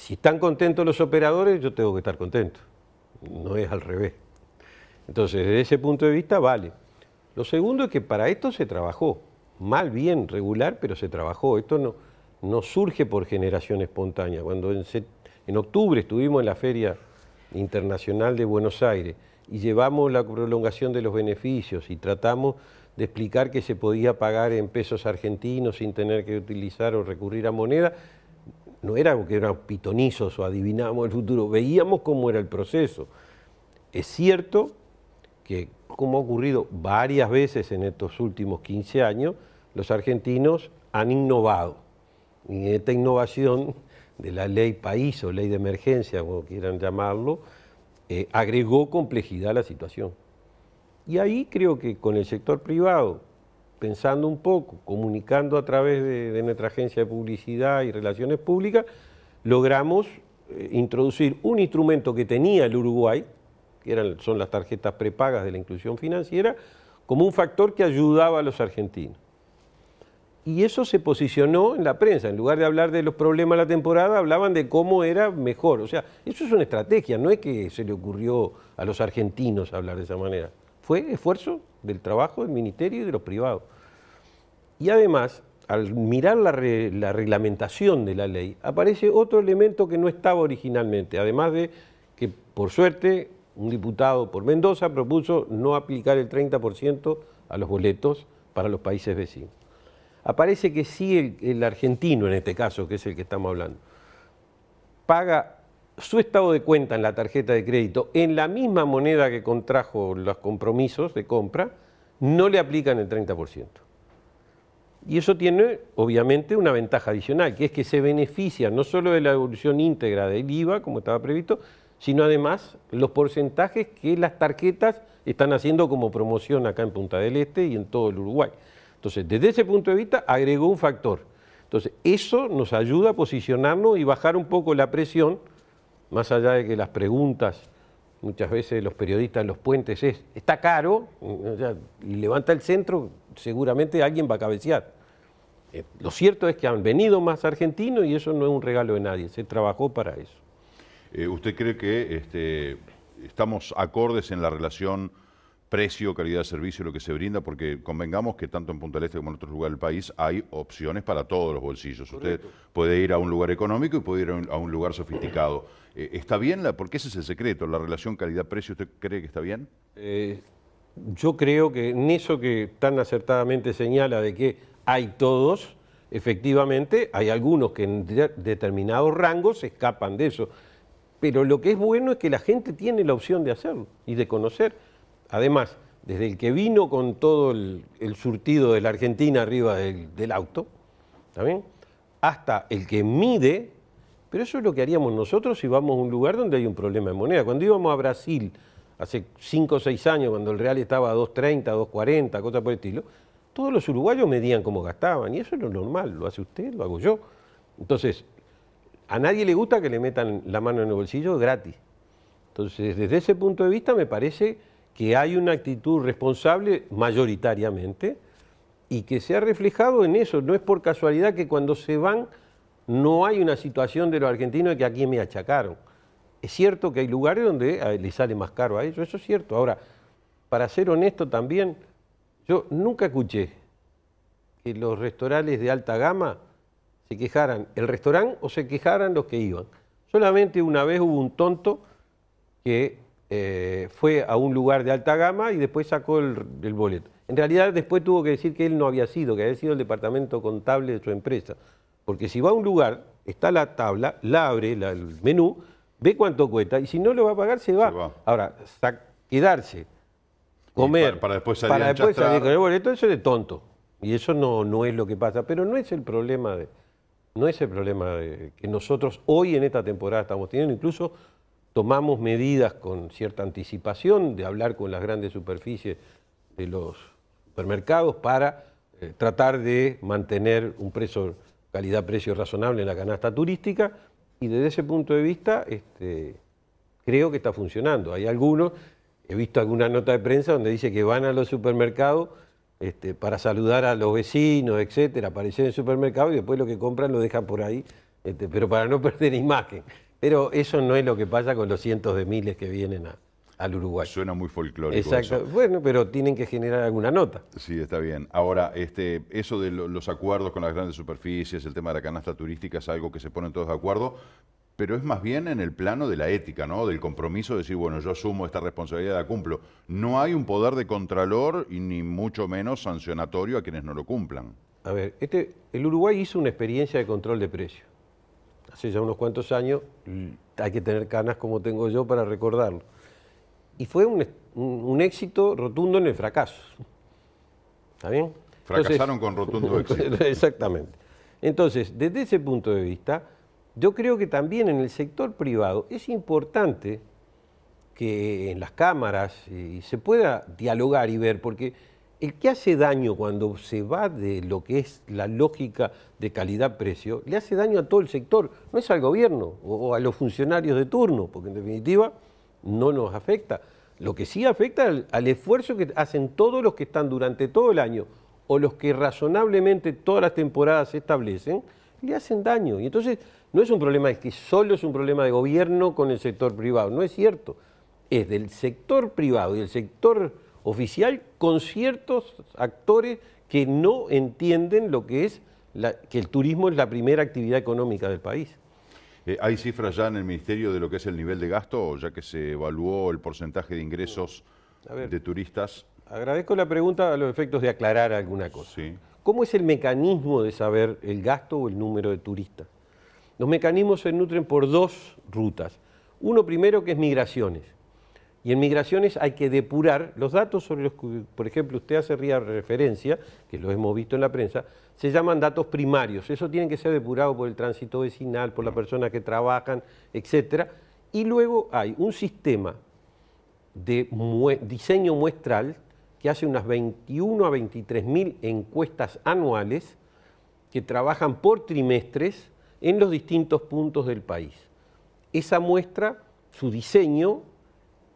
si están contentos los operadores, yo tengo que estar contento. No es al revés. Entonces, desde ese punto de vista, vale. Lo segundo es que para esto se trabajó. Mal, bien, regular, pero se trabajó. Esto no surge por generación espontánea. Cuando en octubre estuvimos en la Feria Internacional de Buenos Aires y llevamos la prolongación de los beneficios y tratamos de explicar que se podía pagar en pesos argentinos sin tener que utilizar o recurrir a moneda, no era que eran pitonizos o adivinábamos el futuro, veíamos cómo era el proceso. Es cierto que, como ha ocurrido varias veces en estos últimos 15 años, los argentinos han innovado. Y en esta innovación de la ley país o ley de emergencia, como quieran llamarlo, agregó complejidad a la situación. Y ahí creo que con el sector privado, pensando un poco, comunicando a través de nuestra agencia de publicidad y relaciones públicas, logramos introducir un instrumento que tenía el Uruguay, que son las tarjetas prepagas de la inclusión financiera, como un factor que ayudaba a los argentinos. Y eso se posicionó en la prensa. En lugar de hablar de los problemas de la temporada, hablaban de cómo era mejor. O sea, eso es una estrategia, no es que se le ocurrió a los argentinos hablar de esa manera. Fue esfuerzo del trabajo del ministerio y de los privados. Y además, al mirar la reglamentación de la ley, aparece otro elemento que no estaba originalmente, además de que, por suerte, un diputado por Mendoza propuso no aplicar el 30% a los boletos para los países vecinos. Aparece que sí el argentino, en este caso, que es el que estamos hablando, paga su estado de cuenta en la tarjeta de crédito en la misma moneda que contrajo los compromisos de compra, no le aplican el 30%. Y eso tiene, obviamente, una ventaja adicional, que es que se beneficia no solo de la devolución íntegra del IVA, como estaba previsto, sino además los porcentajes que las tarjetas están haciendo como promoción acá en Punta del Este y en todo el Uruguay. Entonces, desde ese punto de vista, agregó un factor. Entonces, eso nos ayuda a posicionarnos y bajar un poco la presión, más allá de que las preguntas, muchas veces los periodistas en los puentes ¿está caro? O sea, y levanta el centro, seguramente alguien va a cabecear. Lo cierto es que han venido más argentinos y eso no es un regalo de nadie, se trabajó para eso. ¿Usted cree que estamos acordes en la relación precio, calidad de servicio, lo que se brinda? Porque convengamos que tanto en Punta del Este como en otros lugares del país hay opciones para todos los bolsillos. Correcto. Usted puede ir a un lugar económico y puede ir a un lugar sofisticado. ¿Está bien? Porque ese es el secreto, la relación calidad-precio. ¿Usted cree que está bien? Yo creo que en eso que tan acertadamente señala de que hay todos, efectivamente, hay algunos que en determinados rangos se escapan de eso. Pero lo que es bueno es que la gente tiene la opción de hacerlo y de conocer. Además, desde el que vino con todo el surtido de la Argentina arriba del auto, ¿está bien?, hasta el que mide, pero eso es lo que haríamos nosotros si vamos a un lugar donde hay un problema de moneda. Cuando íbamos a Brasil, hace 5 o 6 años, cuando el real estaba a 2.30, 2.40, cosas por el estilo, todos los uruguayos medían cómo gastaban, y eso es lo normal, lo hace usted, lo hago yo. Entonces, a nadie le gusta que le metan la mano en el bolsillo gratis. Entonces, desde ese punto de vista me parece que hay una actitud responsable mayoritariamente y que se ha reflejado en eso. No es por casualidad que cuando se van no hay una situación de los argentinos de que aquí me achacaron. Es cierto que hay lugares donde les sale más caro a ellos, eso es cierto. Ahora, para ser honesto también, yo nunca escuché que los restaurantes de alta gama se quejaran el restaurante o se quejaran los que iban. Solamente una vez hubo un tonto que fue a un lugar de alta gama y después sacó el boleto. En realidad después tuvo que decir que él no había sido, que había sido el departamento contable de su empresa. Porque si va a un lugar, está la tabla, la abre, el menú, ve cuánto cuesta y si no lo va a pagar se va. Ahora, quedarse, comer, para después salir con el boleto, eso es de tonto. Y eso no es lo que pasa. Pero no es el problema que nosotros hoy en esta temporada estamos teniendo. Incluso tomamos medidas con cierta anticipación de hablar con las grandes superficies de los supermercados para tratar de mantener un calidad-precio razonable en la canasta turística, y desde ese punto de vista creo que está funcionando. Hay algunos, he visto alguna nota de prensa donde dice que van a los supermercados para saludar a los vecinos, etcétera, aparecer en el supermercado y después lo que compran lo dejan por ahí pero para no perder imagen. Pero eso no es lo que pasa con los cientos de miles que vienen al Uruguay. Suena muy folclórico. Exacto. Eso. Bueno, pero tienen que generar alguna nota. Sí, está bien. Ahora, eso de los acuerdos con las grandes superficies, el tema de la canasta turística es algo que se ponen todos de acuerdo, pero es más bien en el plano de la ética, ¿no? Del compromiso de decir, bueno, yo asumo esta responsabilidad, la cumplo. No hay un poder de contralor y ni mucho menos sancionatorio a quienes no lo cumplan. A ver, el Uruguay hizo una experiencia de control de precios. Hace ya unos cuantos años, hay que tener canas como tengo yo para recordarlo. Y fue un éxito rotundo en el fracaso. ¿Está bien? Fracasaron con rotundo éxito. Exactamente. Entonces, desde ese punto de vista, yo creo que también en el sector privado es importante que en las cámaras se pueda dialogar y ver, porque el que hace daño cuando se va de lo que es la lógica de calidad-precio, le hace daño a todo el sector, no es al gobierno o a los funcionarios de turno, porque en definitiva no nos afecta. Lo que sí afecta al esfuerzo que hacen todos los que están durante todo el año o los que razonablemente todas las temporadas se establecen, le hacen daño. Y entonces no es un problema, es que solo es un problema de gobierno con el sector privado, no es cierto. Es del sector privado y del sector oficial con ciertos actores que no entienden lo que es que el turismo es la primera actividad económica del país. ¿Hay cifras ya en el Ministerio de lo que es el nivel de gasto, ya que se evaluó el porcentaje de ingresos de turistas? Agradezco la pregunta a los efectos de aclarar alguna cosa. Sí. ¿Cómo es el mecanismo de saber el gasto o el número de turistas? Los mecanismos se nutren por dos rutas. Uno primero que es migraciones. Y en migraciones hay que depurar los datos sobre los que, por ejemplo, usted hace referencia, que lo hemos visto en la prensa, se llaman datos primarios. Eso tiene que ser depurado por el tránsito vecinal, por las personas que trabajan, etc. Y luego hay un sistema de diseño muestral que hace unas 21 a 23.000 encuestas anuales que trabajan por trimestres en los distintos puntos del país. Esa muestra, su diseño,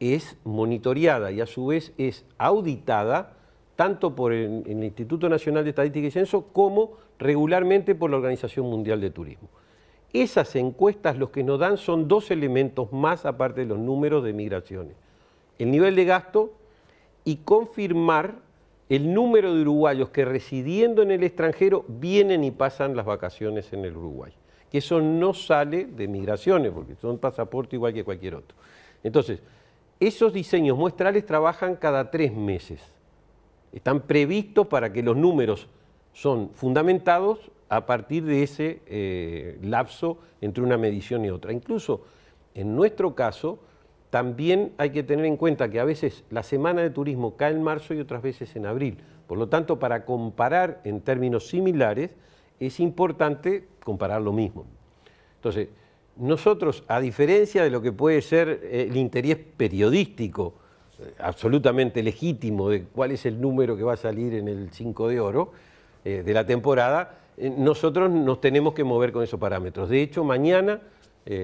es monitoreada y a su vez es auditada tanto por el Instituto Nacional de Estadística y Censo como regularmente por la Organización Mundial de Turismo. Esas encuestas lo que nos dan son dos elementos más aparte de los números de migraciones. El nivel de gasto y confirmar el número de uruguayos que residiendo en el extranjero vienen y pasan las vacaciones en el Uruguay. Que eso no sale de migraciones porque son pasaporte igual que cualquier otro. Entonces, esos diseños muestrales trabajan cada 3 meses. Están previstos para que los números son fundamentados a partir de ese lapso entre una medición y otra. Incluso en nuestro caso, también hay que tener en cuenta que a veces la semana de turismo cae en marzo y otras veces en abril. Por lo tanto, para comparar en términos similares, es importante comparar lo mismo. Entonces, nosotros, a diferencia de lo que puede ser el interés periodístico, absolutamente legítimo, de cuál es el número que va a salir en el 5 de oro de la temporada, nosotros nos tenemos que mover con esos parámetros. De hecho, mañana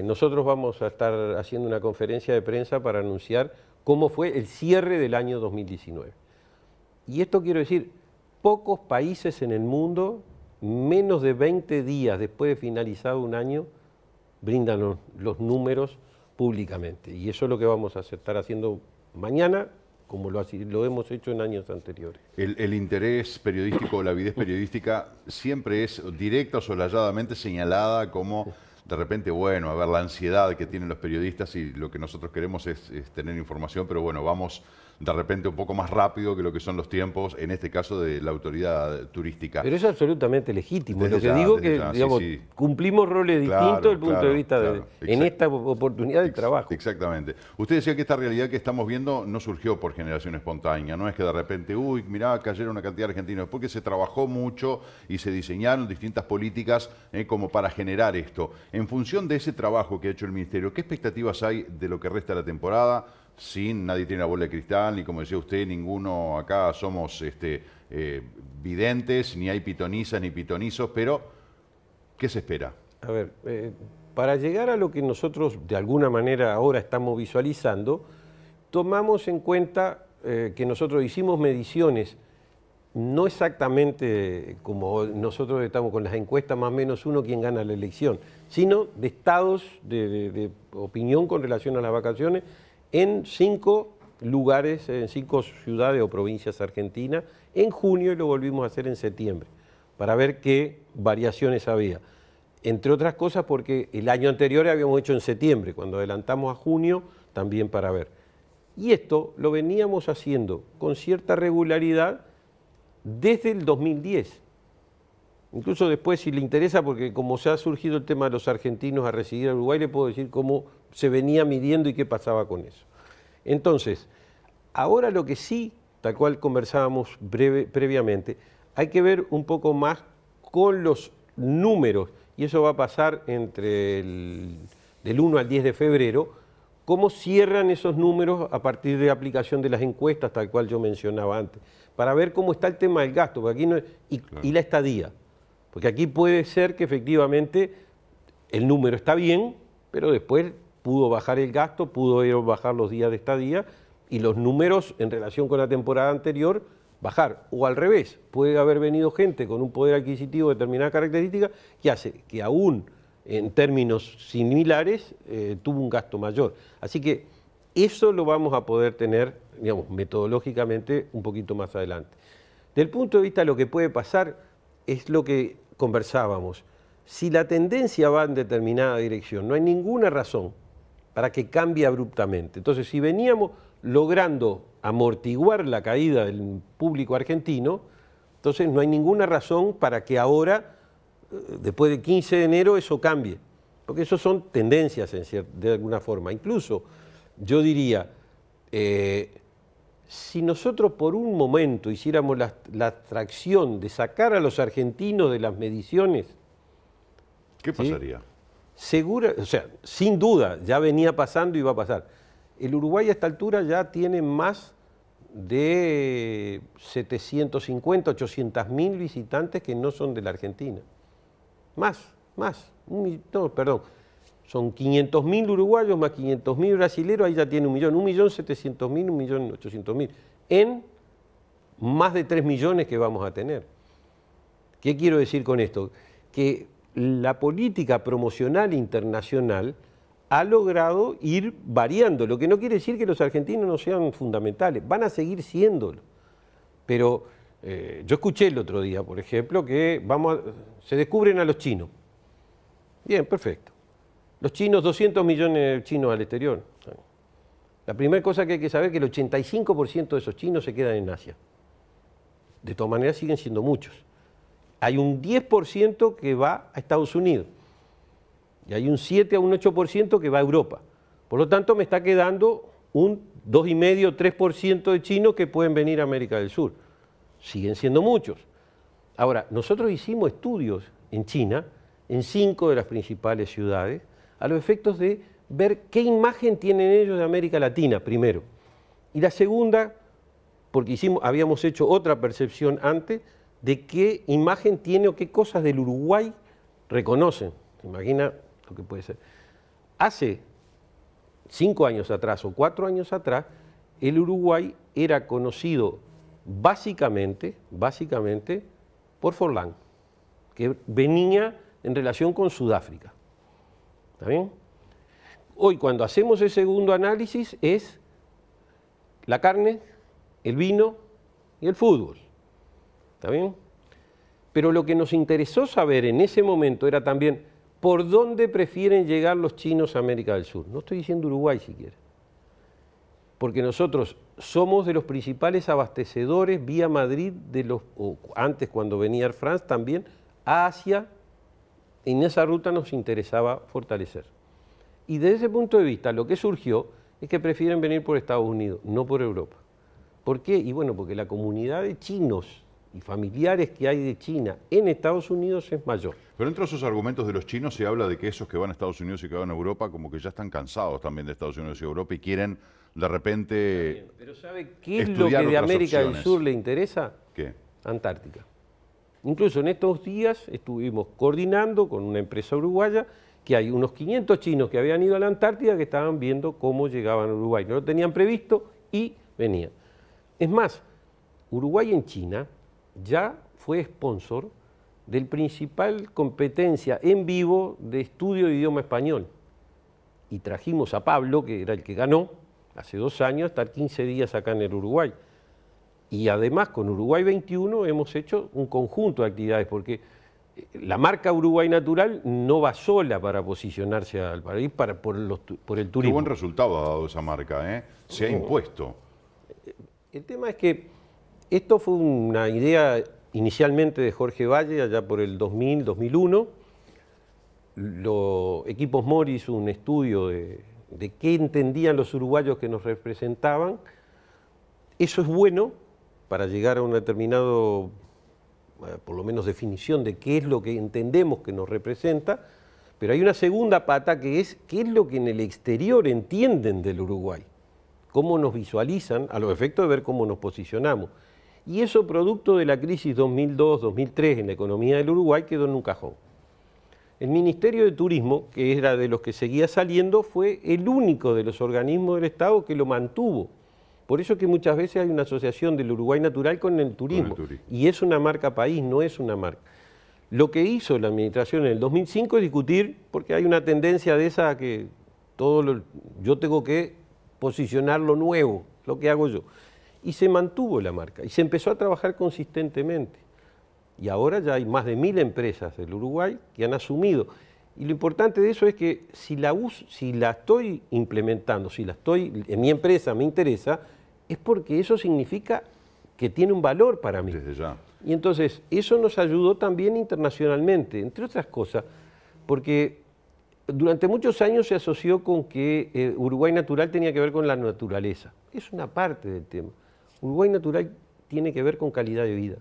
nosotros vamos a estar haciendo una conferencia de prensa para anunciar cómo fue el cierre del año 2019. Y esto quiero decir, pocos países en el mundo, menos de 20 días después de finalizado un año, brindan los números públicamente. Y eso es lo que vamos a estar haciendo mañana, como lo hemos hecho en años anteriores. El interés periodístico, la avidez periodística, siempre es directa o solalladamente señalada como, de repente, bueno, a ver, la ansiedad que tienen los periodistas y lo que nosotros queremos es tener información, pero bueno, vamos de repente un poco más rápido que lo que son los tiempos, en este caso de la autoridad turística. Pero es absolutamente legítimo. Desde Lo que ya, digo que ya, digamos, sí. Cumplimos roles distintos desde el punto de vista en esta oportunidad del trabajo. Exactamente. Usted decía que esta realidad que estamos viendo no surgió por generación espontánea, no es que de repente, uy, mirá, cayeron una cantidad de argentinos, es porque se trabajó mucho y se diseñaron distintas políticas como para generar esto. En función de ese trabajo que ha hecho el Ministerio, ¿qué expectativas hay de lo que resta de la temporada? Nadie tiene la bola de cristal, ni como decía usted, ninguno acá somos videntes, ni hay pitonizas ni pitonizos, pero ¿qué se espera? A ver, para llegar a lo que nosotros de alguna manera ahora estamos visualizando, tomamos en cuenta que nosotros hicimos mediciones no exactamente como nosotros estamos con las encuestas más o menos uno quien gana la elección, sino de estados de opinión con relación a las vacaciones en 5 lugares, en 5 ciudades o provincias argentinas, en junio, y lo volvimos a hacer en septiembre, para ver qué variaciones había. Entre otras cosas porque el año anterior habíamos hecho en septiembre, cuando adelantamos a junio, también para ver. Y esto lo veníamos haciendo con cierta regularidad desde el 2010. Incluso después, si le interesa, porque como se ha surgido el tema de los argentinos a residir en Uruguay, le puedo decir cómo se venía midiendo y qué pasaba con eso. Entonces, ahora lo que sí, tal cual conversábamos previamente, hay que ver un poco más con los números, y eso va a pasar entre del 1 al 10 de febrero, cómo cierran esos números a partir de la aplicación de las encuestas, tal cual yo mencionaba antes, para ver cómo está el tema del gasto, porque aquí no es, y la estadía. Porque aquí puede ser que efectivamente el número está bien, pero después pudo bajar el gasto, pudo bajar los días de estadía y los números en relación con la temporada anterior bajar. O al revés, puede haber venido gente con un poder adquisitivo de determinada característica que hace que aún en términos similares tuvo un gasto mayor. Así que eso lo vamos a poder tener, digamos, metodológicamente un poquito más adelante. Del punto de vista de lo que puede pasar, es lo que conversábamos. Si la tendencia va en determinada dirección, no hay ninguna razón para que cambie abruptamente. Entonces, si veníamos logrando amortiguar la caída del público argentino, entonces no hay ninguna razón para que ahora, después del 15 de enero, eso cambie. Porque eso son tendencias de alguna forma. Incluso, yo diría, si nosotros por un momento hiciéramos la abstracción de sacar a los argentinos de las mediciones, ¿qué pasaría? ¿sí? Segura, o sea, sin duda, ya venía pasando y va a pasar. El Uruguay a esta altura ya tiene más de 750, 800.000 visitantes que no son de la Argentina. Más. No, perdón. Son 500.000 uruguayos más 500.000 brasileros, ahí ya tiene 1.700.000, 1.800.000, en más de 3 millones que vamos a tener. ¿Qué quiero decir con esto? Que la política promocional internacional ha logrado ir variando, lo que no quiere decir que los argentinos no sean fundamentales, van a seguir siéndolo. Pero yo escuché el otro día, por ejemplo, que se descubren a los chinos. Bien, perfecto. Los chinos, 200 millones de chinos al exterior. La primera cosa que hay que saber es que el 85% de esos chinos se quedan en Asia. De todas maneras siguen siendo muchos. Hay un 10% que va a Estados Unidos. Y hay un 7 a un 8% que va a Europa. Por lo tanto, me está quedando un 2,5, 3% de chinos que pueden venir a América del Sur. Siguen siendo muchos. Ahora, nosotros hicimos estudios en China, en 5 de las principales ciudades, a los efectos de ver qué imagen tienen ellos de América Latina, primero. Y la segunda, porque habíamos hecho otra percepción antes, de qué imagen tiene o qué cosas del Uruguay reconocen. ¿Se imagina lo que puede ser? Hace 5 años atrás o 4 años atrás, el Uruguay era conocido básicamente por Forlán, que venía en relación con Sudáfrica. ¿Está bien? Hoy, cuando hacemos el segundo análisis, es la carne, el vino y el fútbol. ¿Está bien? Pero lo que nos interesó saber en ese momento era también por dónde prefieren llegar los chinos a América del Sur. No estoy diciendo Uruguay siquiera. Porque nosotros somos de los principales abastecedores vía Madrid, o antes cuando venía Air France también, a Asia. En esa ruta nos interesaba fortalecer. Y desde ese punto de vista, lo que surgió es que prefieren venir por Estados Unidos, no por Europa. ¿Por qué? Y bueno, porque la comunidad de chinos y familiares que hay de China en Estados Unidos es mayor. Pero entre esos argumentos de los chinos se habla de que esos que van a Estados Unidos y que van a Europa como que ya están cansados también de Estados Unidos y Europa y quieren de repente pero ¿sabe qué es lo que de América del Sur le interesa? ¿Qué? Antártica. Incluso en estos días estuvimos coordinando con una empresa uruguaya que hay unos 500 chinos que habían ido a la Antártida que estaban viendo cómo llegaban a Uruguay. No lo tenían previsto y venían. Es más, Uruguay en China ya fue sponsor del principal competencia en vivo de estudio de idioma español. Y trajimos a Pablo, que era el que ganó hace 2 años, a estar 15 días acá en el Uruguay. Y además con Uruguay 21 hemos hecho un conjunto de actividades, porque la marca Uruguay Natural no va sola para posicionarse al país por el turismo. Qué buen resultado ha dado esa marca, ¿eh? Se ha impuesto. El tema es que esto fue una idea inicialmente de Jorge Valle, allá por el 2000, 2001. Los equipos Mori hizo un estudio de qué entendían los uruguayos que nos representaban. Eso es bueno para llegar a un determinado, por lo menos, definición de qué es lo que entendemos que nos representa, pero hay una segunda pata que es qué es lo que en el exterior entienden del Uruguay, cómo nos visualizan a los efectos de ver cómo nos posicionamos. Y eso, producto de la crisis 2002-2003 en la economía del Uruguay, quedó en un cajón. El Ministerio de Turismo, que era de los que seguía saliendo, fue el único de los organismos del Estado que lo mantuvo. Por eso que muchas veces hay una asociación del Uruguay Natural con el turismo. Y es una marca país, no es una marca. Lo que hizo la administración en el 2005 es discutir, porque hay una tendencia de esa que yo tengo que posicionar lo nuevo, lo que hago yo. Y se mantuvo la marca y se empezó a trabajar consistentemente. Y ahora ya hay más de 1000 empresas del Uruguay que han asumido. Y lo importante de eso es que si la estoy implementando, en mi empresa me interesa, es porque eso significa que tiene un valor para mí. Desde ya. Y entonces eso nos ayudó también internacionalmente, entre otras cosas, porque durante muchos años se asoció con que Uruguay Natural tenía que ver con la naturaleza. Es una parte del tema. Uruguay Natural tiene que ver con calidad de vida.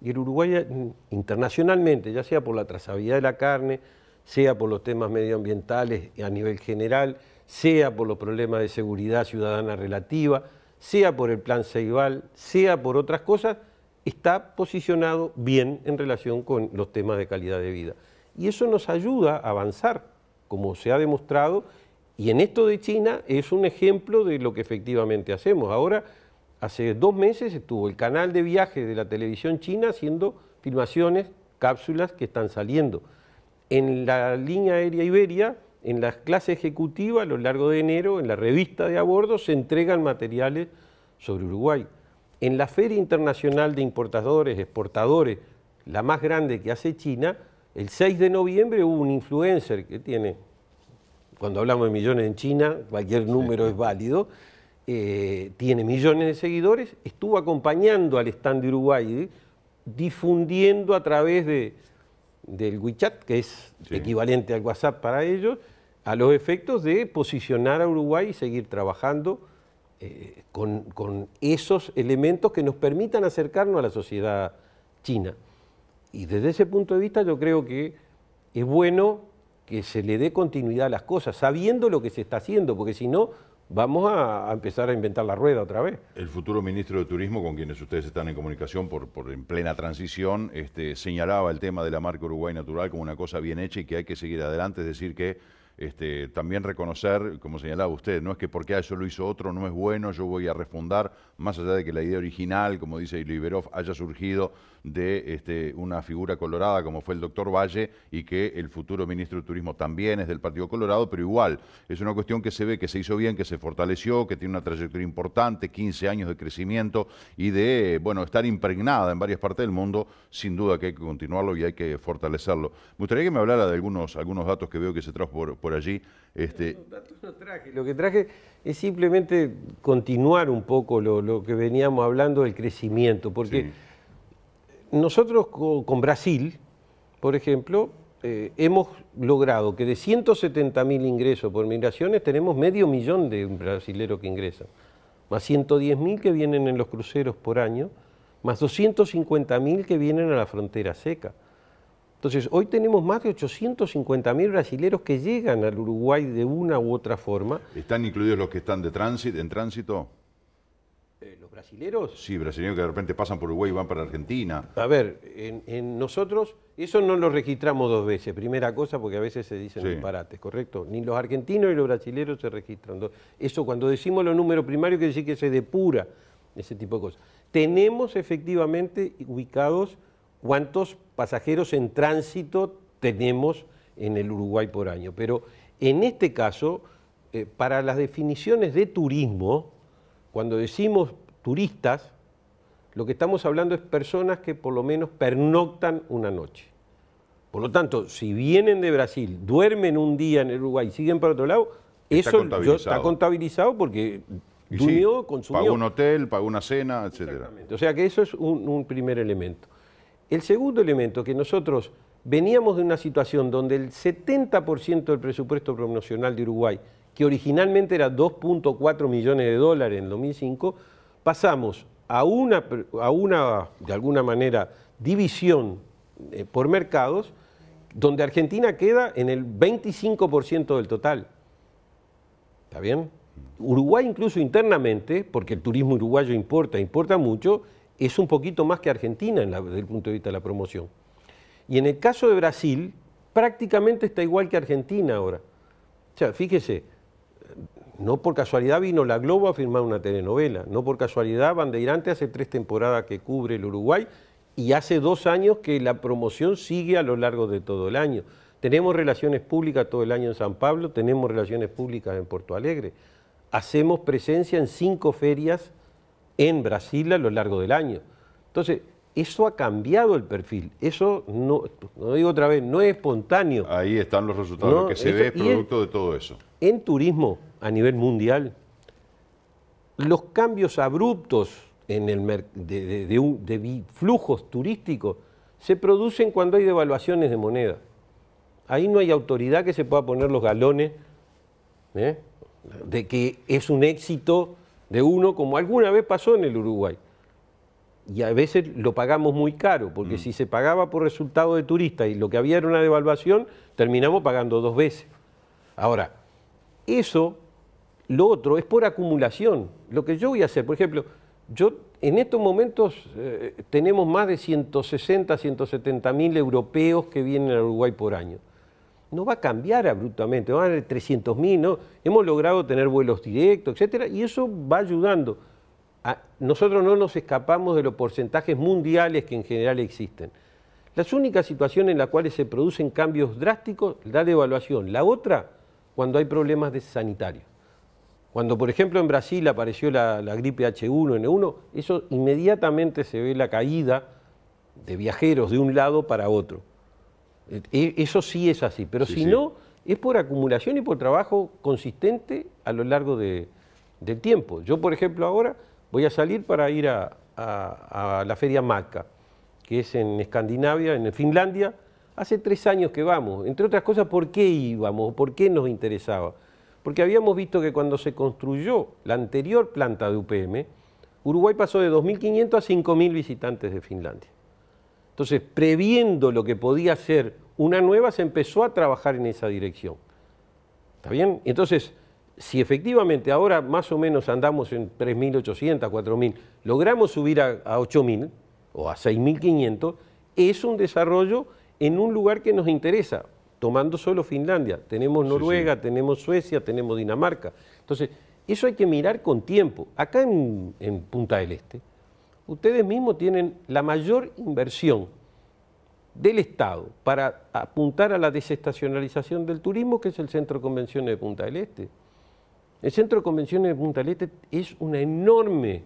Y el Uruguay internacionalmente, ya sea por la trazabilidad de la carne, sea por los temas medioambientales a nivel general, sea por los problemas de seguridad ciudadana relativa, sea por el Plan Ceibal, sea por otras cosas, está posicionado bien en relación con los temas de calidad de vida. Y eso nos ayuda a avanzar, como se ha demostrado, y en esto de China es un ejemplo de lo que efectivamente hacemos. Ahora, hace 2 meses estuvo el canal de viajes de la televisión china haciendo filmaciones, cápsulas que están saliendo. En la línea aérea Iberia, en la clase ejecutiva, a lo largo de enero, en la revista de a bordo, se entregan materiales sobre Uruguay. En la Feria Internacional de Importadores, Exportadores, la más grande que hace China, el 6 de noviembre hubo un influencer que tiene, cuando hablamos de millones en China, cualquier número es válido, tiene millones de seguidores, estuvo acompañando al stand de Uruguay, difundiendo a través del WeChat, que es equivalente al WhatsApp para ellos, a los efectos de posicionar a Uruguay y seguir trabajando con esos elementos que nos permitan acercarnos a la sociedad china. Y desde ese punto de vista yo creo que es bueno que se le dé continuidad a las cosas, sabiendo lo que se está haciendo, porque si no, vamos a empezar a inventar la rueda otra vez. El futuro ministro de Turismo, con quienes ustedes están en comunicación en plena transición, señalaba el tema de la marca Uruguay Natural como una cosa bien hecha y que hay que seguir adelante, es decir que también reconocer, como señalaba usted, no es que porque eso lo hizo otro no es bueno, yo voy a refundar, más allá de que la idea original, como dice Liberov, haya surgido de una figura colorada como fue el doctor Valle y que el futuro ministro de Turismo también es del Partido Colorado, pero igual es una cuestión que se ve que se hizo bien, que se fortaleció, que tiene una trayectoria importante, 15 años de crecimiento y de, bueno, estar impregnada en varias partes del mundo, sin duda que hay que continuarlo y hay que fortalecerlo. Me gustaría que me hablara de algunos datos que veo que se trajo por allí. Los datos no traje. Lo que traje es simplemente continuar un poco lo que veníamos hablando del crecimiento, porque nosotros con Brasil, por ejemplo, hemos logrado que de 170.000 ingresos por migraciones tenemos 500.000 de brasileros que ingresan, más 110.000 que vienen en los cruceros por año, más 250.000 que vienen a la frontera seca. Entonces, hoy tenemos más de 850.000 brasileros que llegan al Uruguay de una u otra forma. ¿Están incluidos los que están en tránsito? ¿Los brasileros? Sí, brasileños que de repente pasan por Uruguay y van para Argentina. A ver, en nosotros, eso no lo registramos 2 veces, primera cosa, porque a veces se dicen disparates, ¿correcto? Ni los argentinos ni los brasileros se registran. Eso cuando decimos los números primarios quiere decir que se depura ese tipo de cosas. tenemos efectivamente ubicados cuántos pasajeros en tránsito tenemos en el Uruguay por año. Pero en este caso, para las definiciones de turismo, cuando decimos turistas, lo que estamos hablando es personas que por lo menos pernoctan una noche. Por lo tanto, si vienen de Brasil, duermen un día en el Uruguay y siguen para otro lado, eso está contabilizado porque durmió, consumió. Pagó un hotel, pagó una cena, etcétera. O sea que eso es un primer elemento. El segundo elemento, que nosotros veníamos de una situación donde el 70% del presupuesto promocional de Uruguay, que originalmente era 2.4 millones de dólares en 2005, pasamos a una, de alguna manera, división por mercados, donde Argentina queda en el 25% del total. ¿Está bien? Uruguay incluso internamente, porque el turismo uruguayo importa mucho, es un poquito más que Argentina desde el punto de vista de la promoción. Y en el caso de Brasil, prácticamente está igual que Argentina ahora. O sea, fíjese, no por casualidad vino La Globo a firmar una telenovela, no por casualidad Bandeirante hace 3 temporadas que cubre el Uruguay y hace 2 años que la promoción sigue a lo largo de todo el año. Tenemos relaciones públicas todo el año en San Pablo, tenemos relaciones públicas en Porto Alegre. Hacemos presencia en 5 ferias en Brasil a lo largo del año. Entonces, eso ha cambiado el perfil. Eso, no digo otra vez, no es espontáneo. Ahí están los resultados, No, lo que se ve es producto de todo eso. En turismo, a nivel mundial, los cambios abruptos en el de flujos turísticos se producen cuando hay devaluaciones de moneda. Ahí no hay autoridad que se pueda poner los galones de que es un éxito de uno, como alguna vez pasó en el Uruguay. Y a veces lo pagamos muy caro, porque si se pagaba por resultado de turista y lo que había era una devaluación, terminamos pagando 2 veces. Ahora, eso, lo otro, es por acumulación. Lo que yo voy a hacer, por ejemplo, yo en estos momentos tenemos más de 160, 170 mil europeos que vienen al Uruguay por año. No va a cambiar abruptamente, van a haber 300.000, ¿no? Hemos logrado tener vuelos directos, etcétera, y eso va ayudando. Nosotros no nos escapamos de los porcentajes mundiales que en general existen. Las únicas situaciones en las cuales se producen cambios drásticos, la devaluación. La otra, cuando hay problemas sanitarios. Cuando, por ejemplo, en Brasil apareció la gripe H1N1, eso inmediatamente se ve la caída de viajeros de un lado para otro. Eso sí es así, pero si no, es por acumulación y por trabajo consistente a lo largo del tiempo. Yo, por ejemplo, ahora voy a salir para ir a la Feria MACA, que es en Escandinavia, en Finlandia. Hace 3 años que vamos. Entre otras cosas, ¿por qué íbamos? ¿Por qué nos interesaba? Porque habíamos visto que cuando se construyó la anterior planta de UPM, Uruguay pasó de 2.500 a 5.000 visitantes de Finlandia. Entonces, previendo lo que podía ser una nueva, se empezó a trabajar en esa dirección. ¿Está bien? Entonces, si efectivamente ahora más o menos andamos en 3.800, 4.000, logramos subir a 8.000 o a 6.500, es un desarrollo en un lugar que nos interesa, tomando solo Finlandia. Tenemos Noruega, tenemos Suecia, tenemos Dinamarca. Entonces, eso hay que mirar con tiempo. Acá en Punta del Este, ustedes mismos tienen la mayor inversión del Estado para apuntar a la desestacionalización del turismo, que es el Centro de Convenciones de Punta del Este. El Centro de Convenciones de Punta del Este es una enorme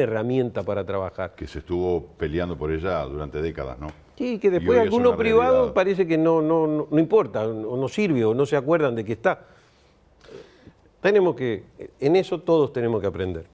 herramienta para trabajar. Que se estuvo peleando por ella durante décadas, ¿no? Sí, que después algunos privados parece que no importa, o no sirve, o no se acuerdan de que está. En eso todos tenemos que aprender.